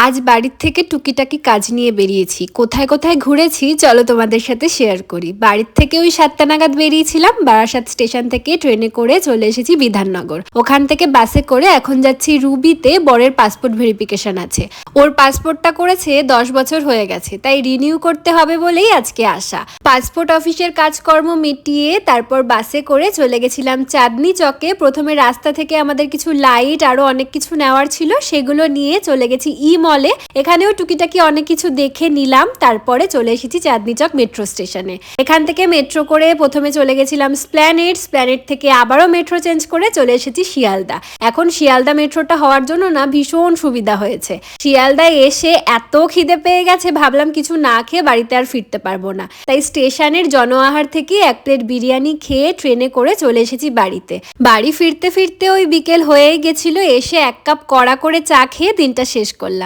আজ বাড়ির থেকে টুকিটাকি কাজ নিয়ে বেরিয়েছি। কোথায় কোথায় ঘুরেছি চলো তোমাদের সাথে শেয়ার করি। বাড়ির থেকে ওই 7টা নাগাদ বেরিয়েছিলাম। বারাসাত স্টেশন থেকে ট্রেনে করে চলে এসেছি বিধাননগর। ওখান থেকে বাসে করে এখন যাচ্ছি রুবিতে, বরের পাসপোর্ট ভেরিফিকেশন আছে। ওর পাসপোর্টটা করেছে 10 বছর হয়ে গেছে, তাই রিনিউ করতে হবে বলেই আজকে আসা। পাসপোর্ট অফিসের কাজকর্ম মিটিয়ে তারপর বাসে করে চলে গেছিলাম চাঁদনি চকে। প্রথমে রাস্তা থেকে আমাদের কিছু লাইট আরো অনেক কিছু নেওয়ার ছিল, সেগুলো নিয়ে চলে গেছি মলে। এখানেও টুকিটাকি অনেক কিছু দেখে নিলাম। তারপরে চলে এসেছি চাঁদনি চক মেট্রো স্টেশনে। এখান থেকে মেট্রো করে প্রথমে চলে গেছিলাম স্প্ল্যানেড থেকে আবারও মেট্রো চেঞ্জ করে চলে এসেছি শিয়ালদা। এখন শিয়ালদা মেট্রোটা হওয়ার জন্য না ভীষণ সুবিধা হয়েছে। শিয়ালদায় এসে এত খিদে পেয়ে গেছে, ভাবলাম কিছু না খেয়ে বাড়িতে আর ফিরতে পারবো না, তাই স্টেশনের জনআহার থেকে 1 প্লেট বিরিয়ানি খেয়ে ট্রেনে করে চলে এসেছি বাড়িতে। বাড়ি ফিরতে ফিরতে ওই বিকেল হয়েই গেছিল। এসে 1 কাপ কড়া করে চা খেয়ে দিনটা শেষ করলাম।